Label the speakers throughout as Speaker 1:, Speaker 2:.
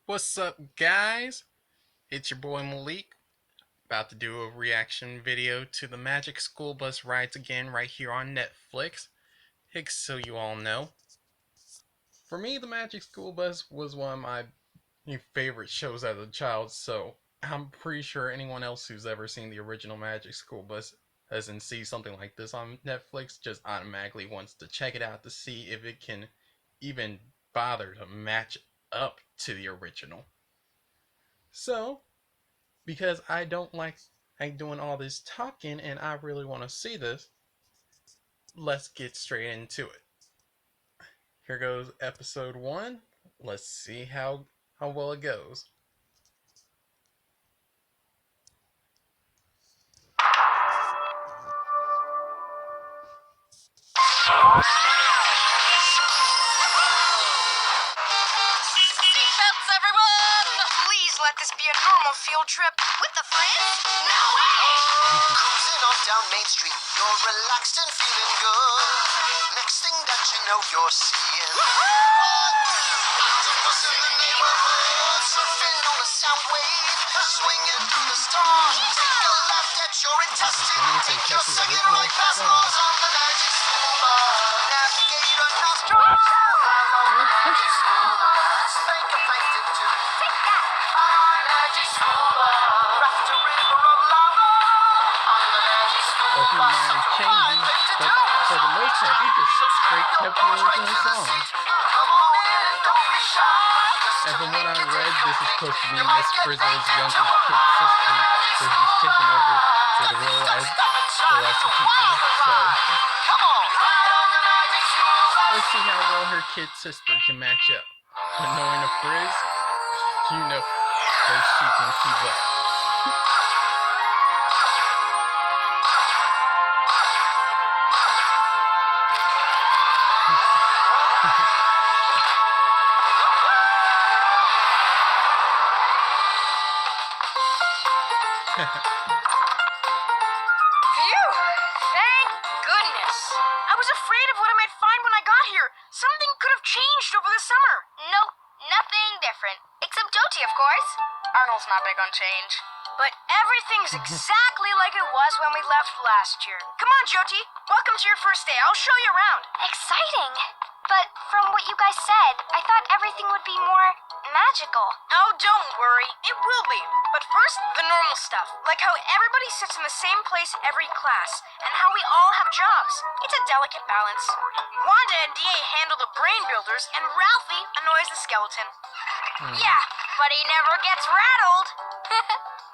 Speaker 1: What's up, guys? It's your boy Malik, about to do a reaction video to the Magic School Bus Rides Again right here on Netflix. So you all know. For me, the Magic School Bus was one of my favorite shows as a child, so I'm pretty sure anyone else who's ever seen the original Magic School Bus and see something like this on Netflix just automatically wants to check it out to see if it can even bother to match up to the original. So, because I don't like doing all this talking and I really want to see this, let's get straight into it. Here goes episode 1. Let's see how well it goes.
Speaker 2: Seatbelts, everyone! Please let this be a normal field trip with the friends. No way!
Speaker 3: Cruising on down Main Street, you're relaxed and feeling good. Next thing that you know, you're seeing octopus in the neighborhood, surfing on a sound wave, swinging through the stars. Take a left at your intestine, take your second right past Mars on the magic school bus. Navigate a nostril. Magic school bus, think of plankton too.
Speaker 2: Take that!
Speaker 3: On magic school bus, raft a river of lava. On the magic school
Speaker 1: A few
Speaker 3: bus,
Speaker 1: minor changes, but for the most part, they just straight kept the original song.
Speaker 3: Come on in and don't be shy.
Speaker 1: And from what I read, this is supposed to be Miss Frizzle's younger kid sister, so she's taking over for the role as the teacher. So
Speaker 3: Come on, ride on the magic school bus.
Speaker 1: let's see how well her kid sister can match up. And knowing a Frizz, you know that she can keep up.
Speaker 2: Phew! Thank goodness! I was afraid of what I might find when I got here. Something could have changed over the summer.
Speaker 4: Nope, nothing different. Except Joti, of course.
Speaker 2: Arnold's not big on change. But everything's exactly like it was when we left last year. Come on, Jyoti. Welcome to your first day. I'll show you around.
Speaker 4: Exciting. But from what you guys said, I thought everything would be more magical.
Speaker 2: Oh, don't worry. It will be. But first, the normal stuff. Like how everybody sits in the same place every class, and how we all have jobs. It's a delicate balance. Wanda and DA handle the brain builders, and Ralphie annoys the skeleton.
Speaker 4: Yeah, but he never gets rattled.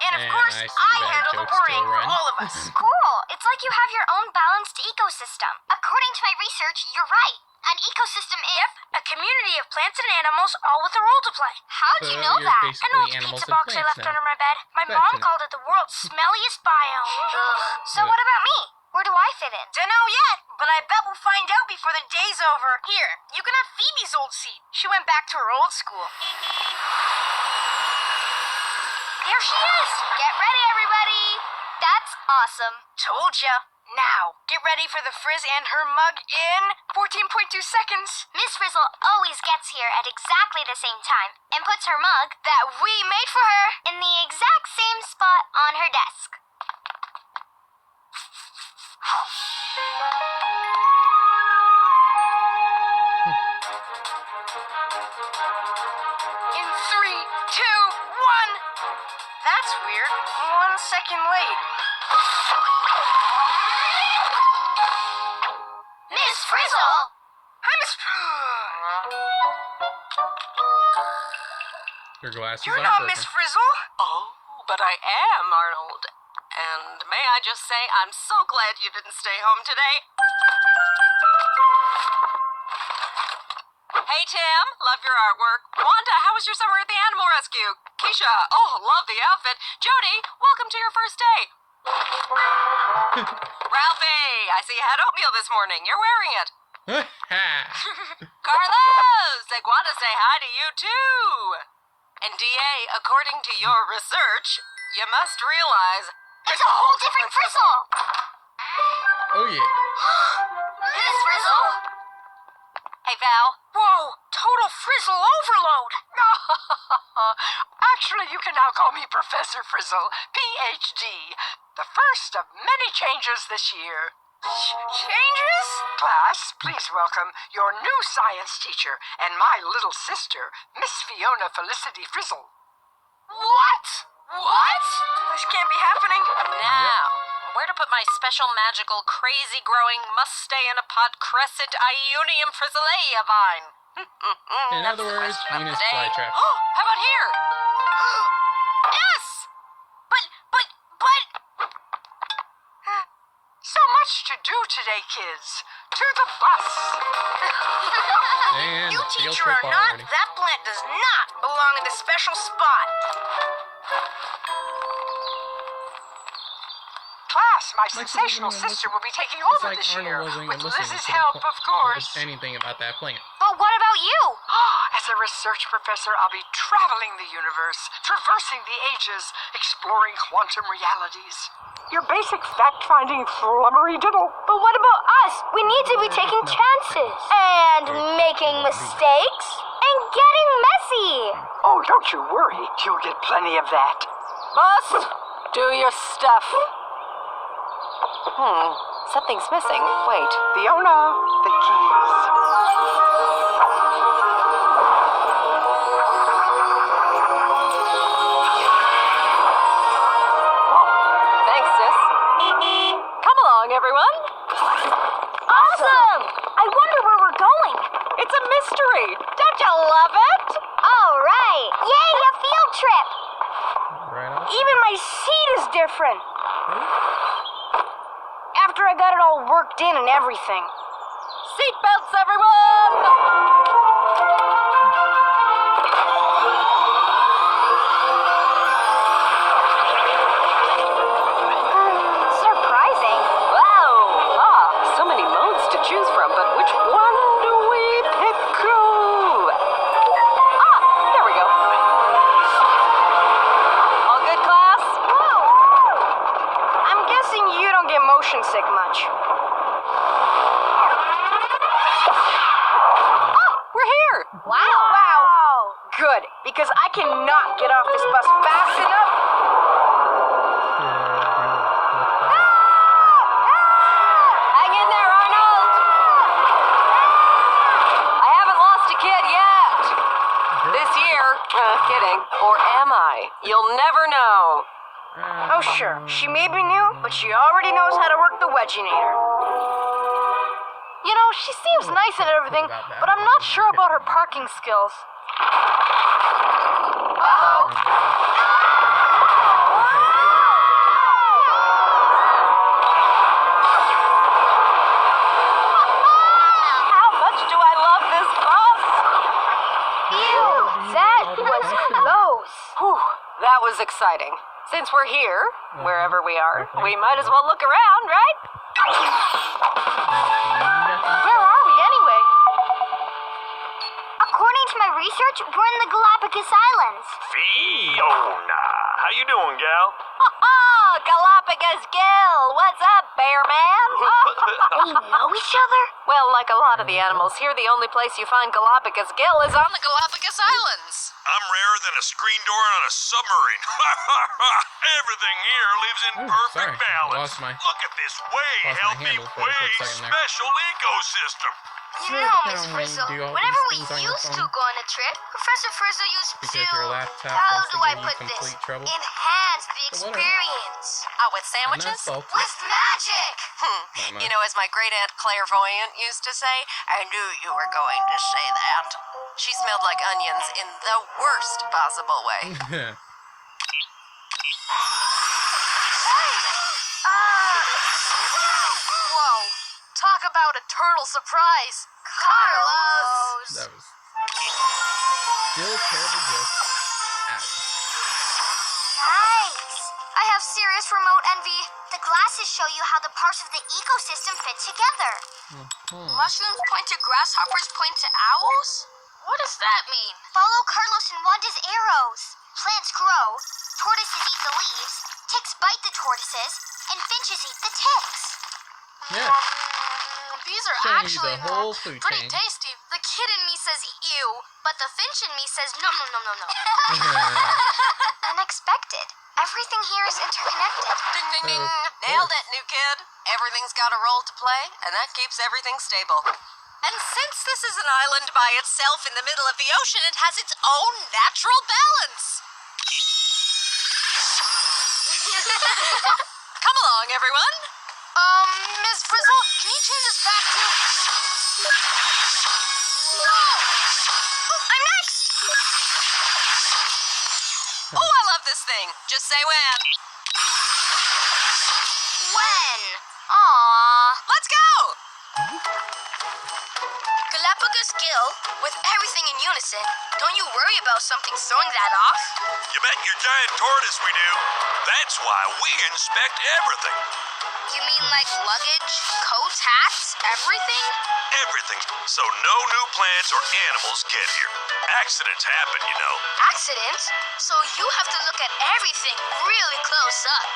Speaker 2: And of
Speaker 1: And
Speaker 2: course,
Speaker 1: I see
Speaker 2: I
Speaker 1: that
Speaker 2: handle the
Speaker 1: joke still
Speaker 2: worrying for
Speaker 1: run.
Speaker 2: all of us.
Speaker 4: Cool. It's like you have your own balanced ecosystem. According to my research, you're right. An ecosystem is...
Speaker 2: Yep, a community of plants and animals, all with a role to play.
Speaker 4: How'd
Speaker 1: So
Speaker 4: you know
Speaker 1: you're
Speaker 4: that?
Speaker 1: basically
Speaker 4: An old
Speaker 1: animals
Speaker 4: pizza
Speaker 1: and
Speaker 4: box I
Speaker 1: plants
Speaker 4: left
Speaker 1: now.
Speaker 4: under my bed. My
Speaker 1: Gotcha.
Speaker 4: mom called it the world's smelliest biome. So
Speaker 1: Yeah.
Speaker 4: what about me? Where do I fit in?
Speaker 2: Dunno yet, but I bet we'll find out before the day's over. Here, you can have Phoebe's old seat. She went back to her old school.
Speaker 4: There she is! Get ready, everybody! That's awesome.
Speaker 2: Told ya. Now, get ready for the Frizz and her mug in 14.2 seconds.
Speaker 4: Miss Frizzle always gets here at exactly the same time and puts her mug
Speaker 2: That we made for her.
Speaker 4: in the exact same spot on her desk.
Speaker 2: In 3, 2, 1. That's weird. 1 second late.
Speaker 4: Miss Frizzle!
Speaker 2: Hi, Miss.
Speaker 1: Your glasses
Speaker 2: You're
Speaker 1: are
Speaker 2: not
Speaker 1: broken.
Speaker 2: Miss Frizzle.
Speaker 5: Oh, but I am, Arnold. And may I just say, I'm so glad you didn't stay home today. Hey, Tim, love your artwork. Wanda, how was your summer at the animal rescue? Keisha, oh, love the outfit. Jody, welcome to your first day. Ralphie, I see you had oatmeal this morning. You're wearing it. Carlos, I want to say hi to you, too. And DA, according to your research, you must realize
Speaker 4: It's a whole different Frizzle!
Speaker 1: Oh yeah.
Speaker 4: Miss Frizzle!
Speaker 5: Hey, Val.
Speaker 2: Whoa, total Frizzle overload.
Speaker 5: Actually, you can now call me Professor Frizzle, PhD. The first of many changes this year.
Speaker 2: Changes?
Speaker 5: Class, please welcome your new science teacher and my little sister, Miss Fiona Felicity Frizzle.
Speaker 2: What? What? This can't be happening.
Speaker 5: Now, where to put my special magical crazy growing must stay in a pod crescent Ionium Frizzleia vine?
Speaker 1: In other words, Venus flytrap.
Speaker 5: How about here? Yes!
Speaker 2: But.
Speaker 5: So much to do today, kids. To the bus.
Speaker 1: And
Speaker 2: You
Speaker 1: the field
Speaker 2: teacher
Speaker 1: trip
Speaker 2: or not,
Speaker 1: already.
Speaker 2: that plant does not belong in the special spot.
Speaker 5: Class, my
Speaker 1: Like
Speaker 5: sensational
Speaker 1: wasn't even
Speaker 5: sister will be taking
Speaker 1: It's
Speaker 5: over
Speaker 1: like
Speaker 5: this year
Speaker 1: Arnold wasn't
Speaker 5: with
Speaker 1: even listening
Speaker 5: Liz's
Speaker 1: to
Speaker 5: help, of course.
Speaker 1: anything about that plant.
Speaker 4: But what about you?
Speaker 5: As a research professor, I'll be traveling the universe, traversing the ages, exploring quantum realities. Your basic fact-finding flummery diddle.
Speaker 4: But what about us? We need to be taking chances. And making mistakes. And getting messy.
Speaker 5: Oh, don't you worry. You'll get plenty of that. Bus, do your stuff. Something's missing. Wait. Fiona, the keys. Thanks, sis. Come along, everyone.
Speaker 4: Awesome! I wonder where we're going.
Speaker 5: It's a mystery. Don't you love it?
Speaker 4: All right. Yay, a field trip.
Speaker 1: Right off.
Speaker 2: Even my seat is different. After I got it all worked in and everything.
Speaker 5: Seatbelts, everyone!
Speaker 4: Surprising.
Speaker 5: Wow! So many modes to choose from, but which one do we pick? There we go. All good, class?
Speaker 2: I'm guessing you don't get motion sick much.
Speaker 5: We're here!
Speaker 2: Wow. Good, because I cannot get off this bus fast enough.
Speaker 5: Hang in there, Arnold! I haven't lost a kid yet! This year. Kidding. Or am I? You'll never know.
Speaker 2: Oh, sure. She may be new, but she already knows how to work the wedginator. You know, she seems nice and everything, but I'm not sure about her parking skills.
Speaker 5: How much do I love this bus?
Speaker 4: Ew, that was close.
Speaker 5: Whew, that was exciting. Since we're here, wherever we are, we might as well look around, right?
Speaker 2: Where are we anyway?
Speaker 4: According to my research, we're in the Galapagos Islands.
Speaker 6: Fiona, how you doing, gal?
Speaker 5: Galapagos Gill, what's up, bear man?
Speaker 4: They know each other?
Speaker 5: Well, like a lot of the animals here, the only place you find Galapagos Gill is on the Galapagos Islands.
Speaker 6: I'm rarer than a screen door on a submarine. Everything here lives in
Speaker 1: Ooh,
Speaker 6: perfect
Speaker 1: sorry.
Speaker 6: balance.
Speaker 1: Lost my-
Speaker 6: Look at this way
Speaker 1: lost my
Speaker 6: healthy,
Speaker 1: handle for a
Speaker 6: way
Speaker 1: quick second there.
Speaker 6: special ecosystem.
Speaker 4: You
Speaker 1: Sure,
Speaker 4: know,
Speaker 1: depending
Speaker 4: Miss
Speaker 1: on when you
Speaker 4: Frizzle,
Speaker 1: do all
Speaker 4: whenever we
Speaker 1: these things on your
Speaker 4: used to
Speaker 1: phone.
Speaker 4: go on a trip, Professor Frizzle used
Speaker 1: Because
Speaker 4: to,
Speaker 1: your laptop
Speaker 4: how
Speaker 1: wants to
Speaker 4: do I
Speaker 1: give you
Speaker 4: put this?
Speaker 1: complete trouble.
Speaker 4: Enhance the
Speaker 1: But whatever.
Speaker 4: experience.
Speaker 5: With sandwiches?
Speaker 1: And that's
Speaker 4: With magic!
Speaker 1: Not much.
Speaker 5: You know, as my great aunt clairvoyant used to say, I knew you were going to say that. She smelled like onions in the worst possible way.
Speaker 2: Whoa. Talk about a turtle surprise. Carlos!
Speaker 1: That was still terrible joke.
Speaker 4: Nice! I have serious remote envy. The glasses show you how the parts of the ecosystem fit together.
Speaker 2: Mushrooms point to grasshoppers point to owls? What does that mean?
Speaker 4: Follow Carlos and Wanda's arrows. Plants grow, tortoises eat the leaves, ticks bite the tortoises, and finches eat the ticks.
Speaker 1: Yes.
Speaker 2: These are
Speaker 1: Showing you
Speaker 2: actually
Speaker 1: the whole food
Speaker 2: pretty
Speaker 1: chain.
Speaker 2: tasty. The
Speaker 4: kid in me says ew, but the Finch in me says no. Unexpected. Everything here is interconnected.
Speaker 7: Ding, ding, ding. Nailed it, new kid. Everything's got a role to play, and that keeps everything stable. And since this is an island by itself in the middle of the ocean, it has its own natural balance. Come along, everyone.
Speaker 2: Miss Frizzle, can you change us back to... No! I'm next!
Speaker 7: Oh, I love this thing. Just say when.
Speaker 4: When? Aww.
Speaker 7: Let's go!
Speaker 2: Galapagos Gill, with everything in unison, don't you worry about something throwing that off?
Speaker 6: You bet your giant tortoise we do. That's why we inspect everything.
Speaker 2: You mean like luggage, coats, hats, everything?
Speaker 6: Everything. So no new plants or animals get here. Accidents happen, you know.
Speaker 2: Accidents? So you have to look at everything really close up.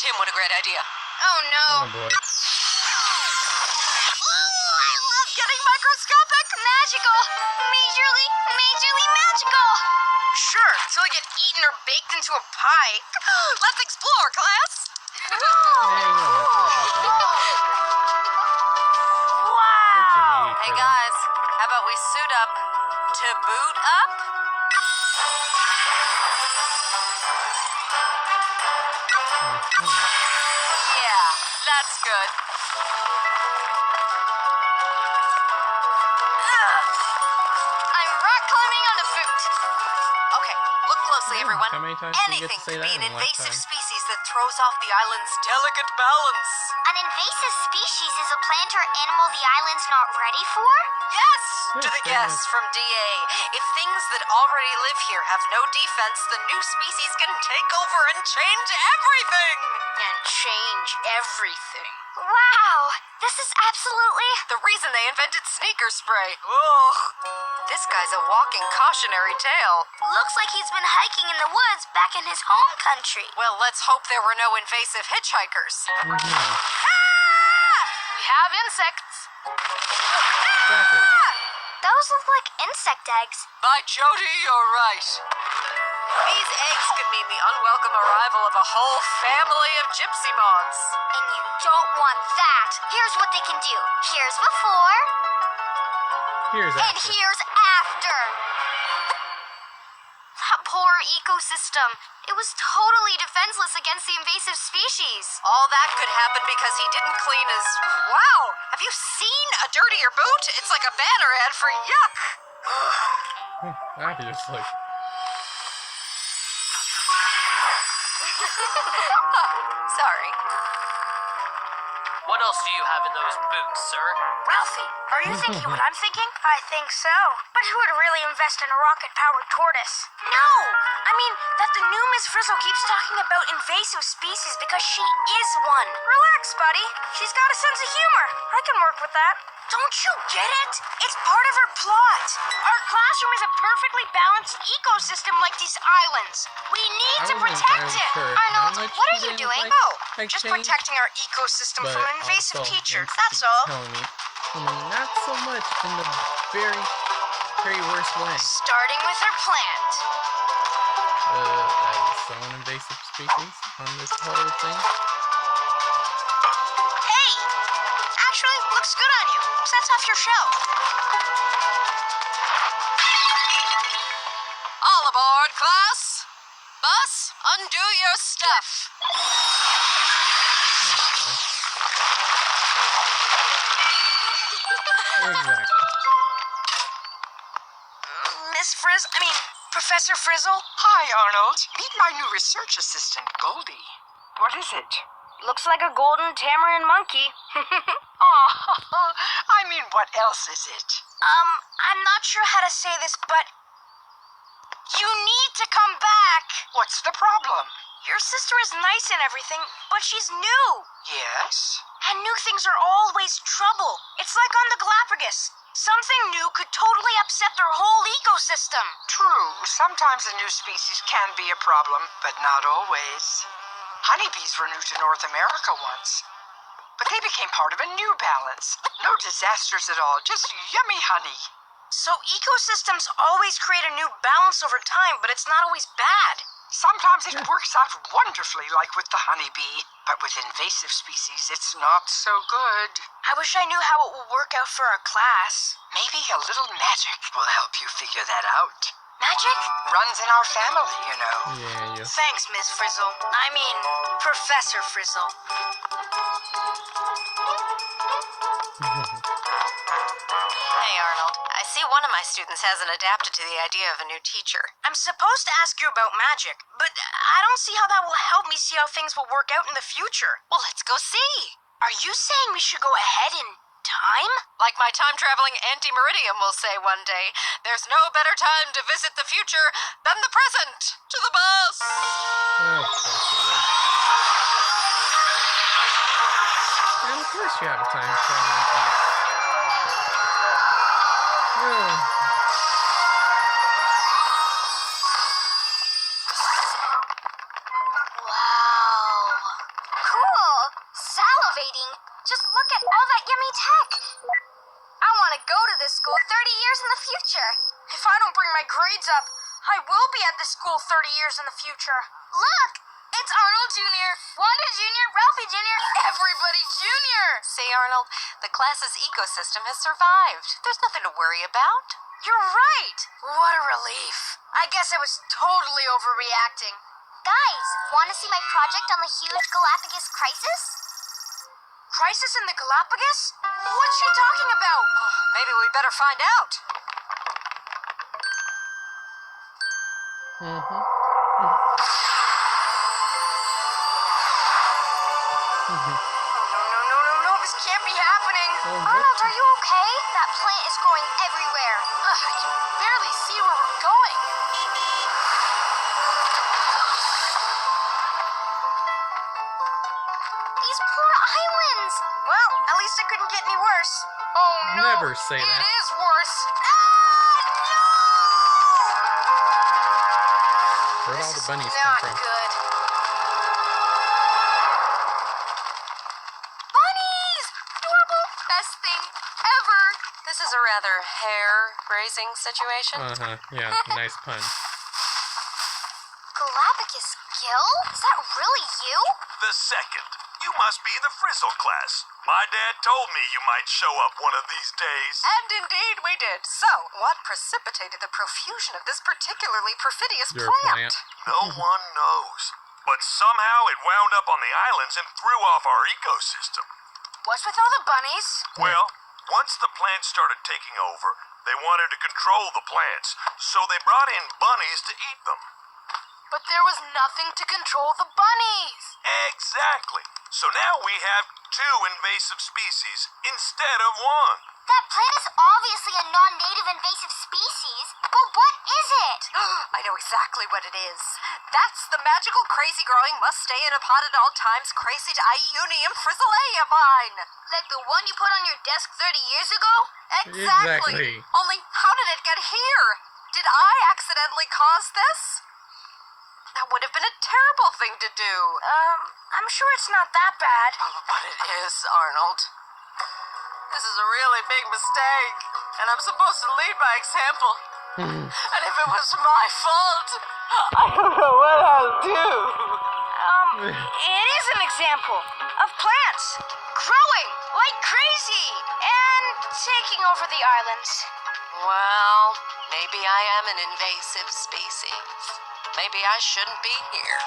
Speaker 7: Tim, what a great idea.
Speaker 2: Oh no.
Speaker 1: Oh boy.
Speaker 2: Ooh, I love getting microscopic. Magical. Majorly magical. Sure, till I get eaten or baked into a pie.
Speaker 7: Let's explore, class.
Speaker 1: Yeah, you don't have to worry about that. What you
Speaker 2: Wow.
Speaker 1: need,
Speaker 7: Hey
Speaker 1: Freddy.
Speaker 7: guys, how about we suit up to boot up? Yeah, that's good.
Speaker 2: I'm rock climbing on a boot.
Speaker 7: Okay, look closely, everyone.
Speaker 1: How many times do you get
Speaker 7: Anything
Speaker 1: to say
Speaker 7: could
Speaker 1: that
Speaker 7: be an
Speaker 1: in a
Speaker 7: invasive
Speaker 1: lifetime?
Speaker 7: species that throws off the island's delicate balance.
Speaker 4: An invasive species is a plant or animal the island's not ready for?
Speaker 7: Yes!
Speaker 1: Yeah,
Speaker 7: To the
Speaker 1: fair
Speaker 7: guests
Speaker 1: enough.
Speaker 7: from DA. If things that already live here have no defense, the new species can take over and change everything!
Speaker 2: And change everything.
Speaker 4: Wow, this is absolutely...
Speaker 7: The reason they invented sneaker spray. Ugh. This guy's a walking cautionary tale.
Speaker 4: Looks like he's been hiking in the woods back in his home country.
Speaker 7: Well, let's hope there were no invasive hitchhikers.
Speaker 2: We have insects.
Speaker 1: Exactly.
Speaker 4: Those look like insect eggs.
Speaker 7: By Jody, you're right. These eggs could mean the unwelcome arrival of a whole family of gypsy moths.
Speaker 4: And you don't want that. Here's what they can do. Here's before,
Speaker 1: Here's
Speaker 4: and
Speaker 1: after.
Speaker 4: here's after. That poor ecosystem. It was totally defenseless against the invasive species.
Speaker 7: All that could happen because he didn't clean his... Wow! Have you seen a dirtier boot? It's like a banner ad for yuck!
Speaker 1: Obviously.
Speaker 7: Sorry.
Speaker 8: What else do you have in those boots, sir?
Speaker 2: Ralphie, are you thinking what I'm thinking? I think so. But who would really invest in a rocket-powered tortoise? No! I mean, that the new Miss Frizzle keeps talking about invasive species because she is one. Relax, buddy. She's got a sense of humor. I can work with that. Don't you get it? It's part of her plot. Our classroom is a perfectly balanced ecosystem like these islands. We need
Speaker 1: I
Speaker 2: to
Speaker 1: wasn't
Speaker 2: protect
Speaker 1: entirely
Speaker 2: it.
Speaker 1: sure
Speaker 2: Arnold,
Speaker 1: how much
Speaker 2: what are
Speaker 1: you
Speaker 2: you
Speaker 1: didn't
Speaker 2: doing?
Speaker 1: like
Speaker 2: Just
Speaker 1: change,
Speaker 2: protecting our ecosystem
Speaker 1: but
Speaker 2: from invasive
Speaker 1: also,
Speaker 2: teachers.
Speaker 1: they
Speaker 2: That's
Speaker 1: keep
Speaker 2: all.
Speaker 1: telling me, not so much in the very worst way.
Speaker 2: Starting with her plant.
Speaker 1: That is so an invasive species on this whole thing.
Speaker 2: Hey! Actually, looks good on you. Sets off your shell.
Speaker 7: All aboard, class! Bus, undo your stuff.
Speaker 1: Exactly.
Speaker 2: Professor Frizzle?
Speaker 5: Hi, Arnold. Meet my new research assistant, Goldie. What is it?
Speaker 2: Looks like a golden tamarin monkey.
Speaker 5: Oh, I mean, what else is it?
Speaker 2: I'm not sure how to say this, but you need to come back.
Speaker 5: What's the problem?
Speaker 2: Your sister is nice and everything, but she's new.
Speaker 5: Yes?
Speaker 2: And new things are always trouble. It's like on the Galapagos. Something new could totally upset their whole ecosystem.
Speaker 5: True, sometimes a new species can be a problem, but not always. Honeybees were new to North America once, but they became part of a new balance. No disasters at all, just yummy honey.
Speaker 2: So ecosystems always create a new balance over time, but it's not always bad.
Speaker 5: Sometimes it works out wonderfully, like with the honeybee. But with invasive species, it's not so good.
Speaker 2: I wish I knew how it will work out for our class.
Speaker 5: Maybe a little magic will help you figure that out.
Speaker 2: Magic?
Speaker 5: Runs in our family, you know.
Speaker 1: Yeah, yes.
Speaker 2: Thanks, Miss Frizzle. I mean, Professor Frizzle.
Speaker 7: Hey, Arnold. I see one of my students hasn't adapted to the idea of a new teacher.
Speaker 2: I'm supposed to ask you about magic, but I don't see how that will help me see how things will work out in the future.
Speaker 7: Well, let's go see.
Speaker 2: Are you saying we should go ahead in time?
Speaker 7: Like my time-traveling Auntie Meridian will say one day, there's no better time to visit the future than the present. To the bus!
Speaker 1: Oh, and of course you have a time traveling piece.
Speaker 4: Wow. Cool. Salivating. Just look at all that yummy tech. I want to go to this school 30 years in the future.
Speaker 2: If I don't bring my grades up, I will be at this school 30 years in the future.
Speaker 4: Look! It's Arnold Jr., Wanda Jr., Ralphie Jr., everybody Jr.
Speaker 7: See, Arnold, the class's ecosystem has survived. There's nothing to worry about.
Speaker 2: You're right. What a relief. I guess I was totally overreacting.
Speaker 4: Guys, want to see my project on the huge Galapagos crisis?
Speaker 2: Crisis in the Galapagos? What's she talking about?
Speaker 7: Maybe we better find out.
Speaker 2: No, this can't be happening.
Speaker 4: Arnold, are you okay? That plant is growing everywhere.
Speaker 2: I can barely see where we're going.
Speaker 4: These poor islands.
Speaker 2: Well, at least it couldn't get any worse. Oh no.
Speaker 1: Never say that.
Speaker 2: It is worse.
Speaker 1: Where'd
Speaker 2: This
Speaker 1: all the
Speaker 2: is
Speaker 1: bunnies
Speaker 2: not
Speaker 1: come from?
Speaker 2: good.
Speaker 4: Bunnies! Adorable. Best thing ever.
Speaker 7: This is a rather hair-raising situation.
Speaker 1: Yeah, nice pun.
Speaker 4: Galapagos Gill? Is that really you?
Speaker 6: The second. You must be in the Frizzle class. My dad told me you might show up one of these days.
Speaker 7: And indeed we did. So, what precipitated the profusion of this particularly perfidious
Speaker 1: Your
Speaker 7: plant?
Speaker 1: plant.
Speaker 6: No one knows. But somehow it wound up on the islands and threw off our ecosystem.
Speaker 2: What's with all the bunnies?
Speaker 6: Well, once the plants started taking over, they wanted to control the plants, so they brought in bunnies to eat them.
Speaker 2: But there was nothing to control the bunnies.
Speaker 6: Exactly. So now we have 2 invasive species instead of 1.
Speaker 4: That plant is obviously a non-native invasive species, but what is it?
Speaker 7: I know exactly what it is. That's the magical crazy growing must stay in a pot at all times Crasite Ionium Frizzleia vine.
Speaker 4: Like the one you put on your desk 30 years ago?
Speaker 1: Exactly.
Speaker 7: Only how did it get here? Did I accidentally cause this? That would have been a terrible thing to do.
Speaker 2: I'm sure it's not that bad.
Speaker 7: Oh, but it is, Arnold. This is a really big mistake, and I'm supposed to lead by example. And if it was my fault, I don't know what I'll do.
Speaker 2: It is an example of plants growing like crazy and taking over the islands.
Speaker 7: Well, maybe I am an invasive species. Maybe I shouldn't be here.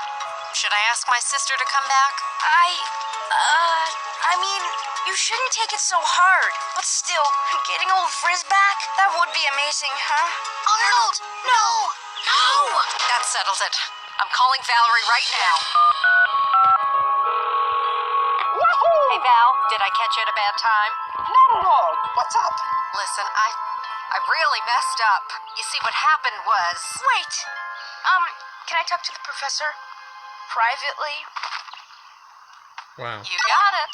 Speaker 7: Should I ask my sister to come back?
Speaker 2: I mean, you shouldn't take it so hard. But still, getting old Frizz back, that would be amazing, huh?
Speaker 4: Arnold, no!
Speaker 2: No!
Speaker 7: That settles it. I'm calling Valerie right now.
Speaker 5: Wahoo!
Speaker 7: Hey, Val, did I catch you at a bad time?
Speaker 5: Not at all. What's up?
Speaker 7: Listen, I really messed up. You see, what happened was...
Speaker 2: Wait. Can I talk to the professor? Privately?
Speaker 1: Wow.
Speaker 7: You got it.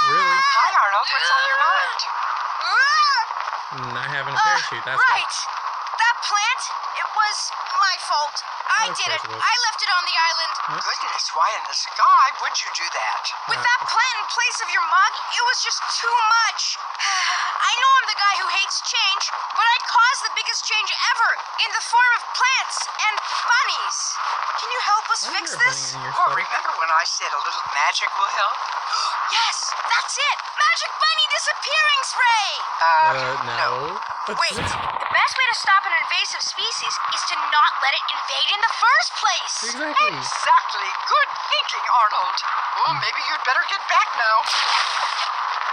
Speaker 1: Really?
Speaker 5: Hi, Arnold. What's on your mind?
Speaker 1: Not having a parachute, that's
Speaker 2: Right. That plant, it was my fault. I
Speaker 1: Of
Speaker 2: did it.
Speaker 1: course it was.
Speaker 2: I left it on the island.
Speaker 5: Goodness, why in the sky would you do that?
Speaker 2: With that plant in place of your mug, it was just too much. I know I'm the guy who hates change, but I caused the biggest change ever in the form of plants and bunnies. Can you help us
Speaker 1: Why is
Speaker 2: fix
Speaker 1: there a
Speaker 2: this?
Speaker 1: bunny in your
Speaker 5: Oh,
Speaker 1: study?
Speaker 5: remember when I said a little magic will help?
Speaker 2: Yes, that's it. Magic bunny disappearing spray.
Speaker 1: No.
Speaker 2: Wait, the best way to stop an invasive species is to not let it invade in the first place.
Speaker 1: Exactly.
Speaker 5: Exactly. Good thinking, Arnold. Well, maybe you'd better get back now.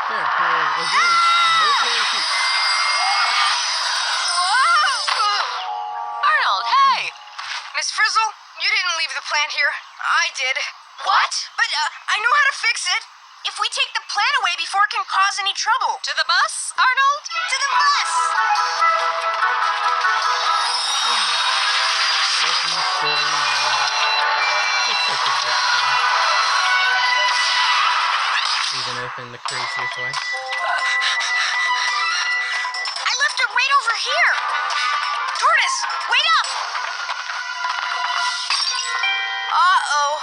Speaker 1: Yeah, again, no parachute.
Speaker 7: Arnold, hey!
Speaker 2: Miss Frizzle, you didn't leave the plant here. I did. What? But I know how to fix it. If we take the plant away before it can cause any trouble.
Speaker 7: To the bus, Arnold?
Speaker 2: To the bus!
Speaker 1: Listen, silly man. It's such a good thing. Even if in the craziest way.
Speaker 2: I left it right over here. Tortoise, wait up! Uh-oh.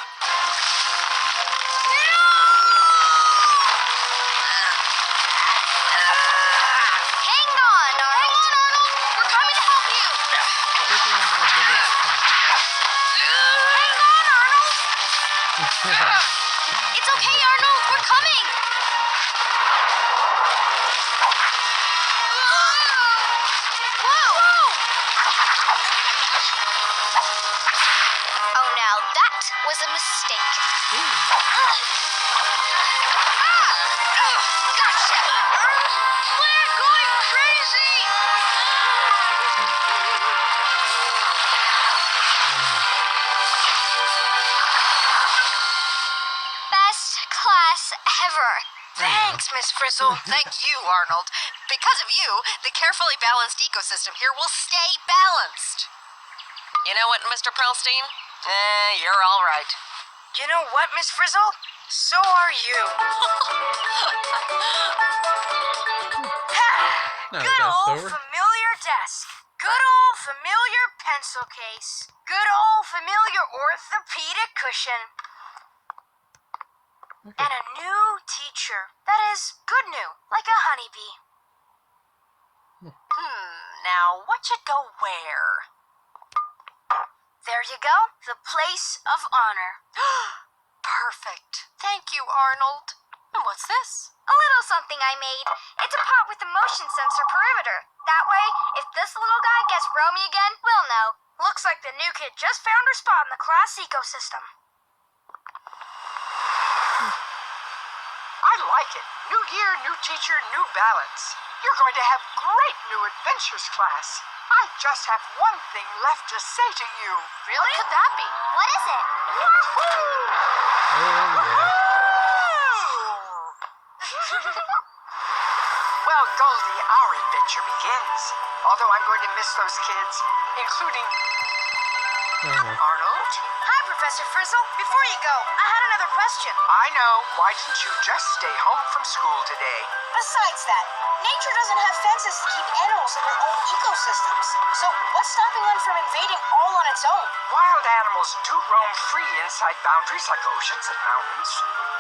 Speaker 4: Hang on, Arnold.
Speaker 2: We're coming to help you.
Speaker 1: Take it on a bigger tank.
Speaker 2: Hang on, Arnold. It's okay, Arnold. We're coming. Whoa!
Speaker 4: Oh, now that was a mistake.
Speaker 2: Gotcha! We're going crazy!
Speaker 4: Best class ever.
Speaker 2: Thanks, Miss Frizzle.
Speaker 7: Thank you, Arnold. Because of you, the carefully balanced ecosystem here will stay balanced. You know what, Mr. Pearlstein? You're all right.
Speaker 2: You know what, Miss Frizzle? So are you.
Speaker 1: No,
Speaker 2: Good
Speaker 1: that's
Speaker 2: old
Speaker 1: over.
Speaker 2: familiar desk. Good old familiar pencil case. Good old familiar orthopedic cushion.
Speaker 1: Okay.
Speaker 2: And a new teacher. That is, good new, like a honeybee.
Speaker 7: Now, what should go where?
Speaker 2: There you go, the place of honor.
Speaker 7: Perfect. Thank you, Arnold. And what's this?
Speaker 4: A little something I made. It's a pot with a motion sensor perimeter. That way, if this little guy gets roamy again, we'll know.
Speaker 2: Looks like the new kid just found her spot in the class ecosystem.
Speaker 5: I like it. New year, new teacher, new balance. You're going to have great new adventures, class. I just have one thing left to say to you.
Speaker 2: Really? What could that be?
Speaker 4: What is it?
Speaker 5: Wahoo!
Speaker 1: Oh, yeah.
Speaker 5: Well, Goldie, our adventure begins. Although I'm going to miss those kids, including Arnold.
Speaker 2: Hi, Professor Frizzle. Before you go, I had another question.
Speaker 5: I know. Why didn't you just stay home from school today?
Speaker 2: Besides that, nature doesn't have fences to keep animals in their own ecosystems. So what's stopping one from invading all on its own?
Speaker 5: Wild animals do roam free inside boundaries like oceans and mountains,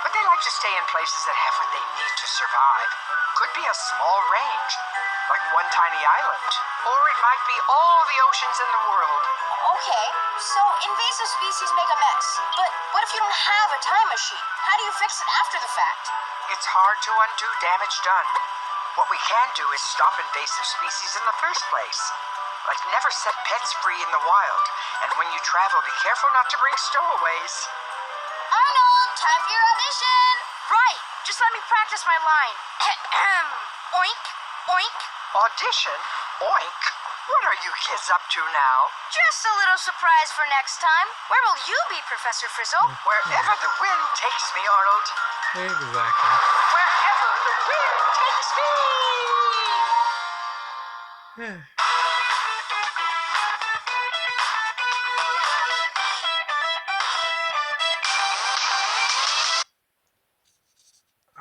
Speaker 5: but they like to stay in places that have what they need to survive. Could be a small range, like one tiny island, or it might be all the oceans in the world.
Speaker 2: Okay, so invasive species make a mess. But what if you don't have a time machine? How do you fix it after the fact?
Speaker 5: It's hard to undo damage done. What we can do is stop invasive species in the first place. Like never set pets free in the wild, and when you travel, be careful not to bring stowaways.
Speaker 4: Arnold, time for your audition.
Speaker 2: Right, just let me practice my line. Oink, oink.
Speaker 5: Audition? Oink! What are you kids up to now?
Speaker 2: Just a little surprise for next time. Where will you be, Professor Frizzle?
Speaker 5: Wherever the wind takes me, Arnold.
Speaker 1: Exactly.
Speaker 5: Wherever the wind takes me!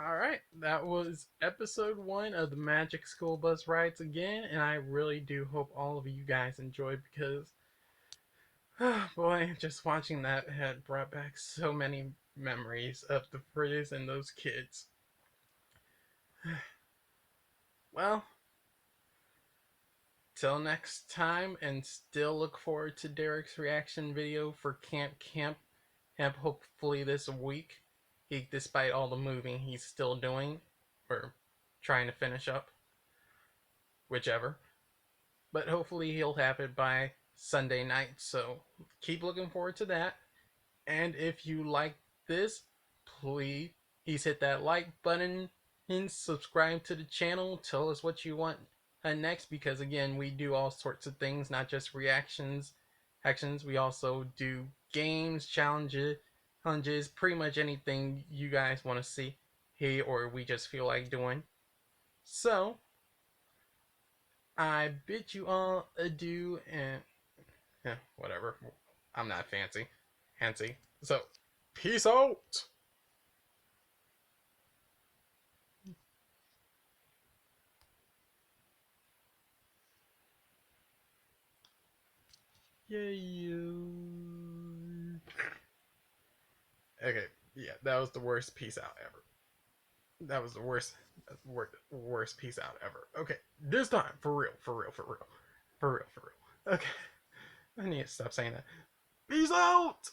Speaker 1: Alright, that was episode 1 of the Magic School Bus Rides Again, and I really do hope all of you guys enjoyed because Boy, just watching that had brought back so many memories of the Frizz and those kids. Well, till next time, and still look forward to Derek's reaction video for Camp hopefully this week. Despite all the moving he's still doing, or trying to finish up, whichever. But hopefully he'll have it by Sunday night, so keep looking forward to that. And if you like this, please hit that like button and subscribe to the channel. Tell us what you want next, because again, we do all sorts of things, not just reactions, actions. We also do games, challenges, pretty much anything you guys want to see here or we just feel like doing. So, I bid you all adieu and whatever. I'm not fancy. So, peace out! Yay! Okay, yeah, that was the worst peace out ever. That was the worst peace out ever. Okay, this time, for real. Okay, I need to stop saying that. Peace out!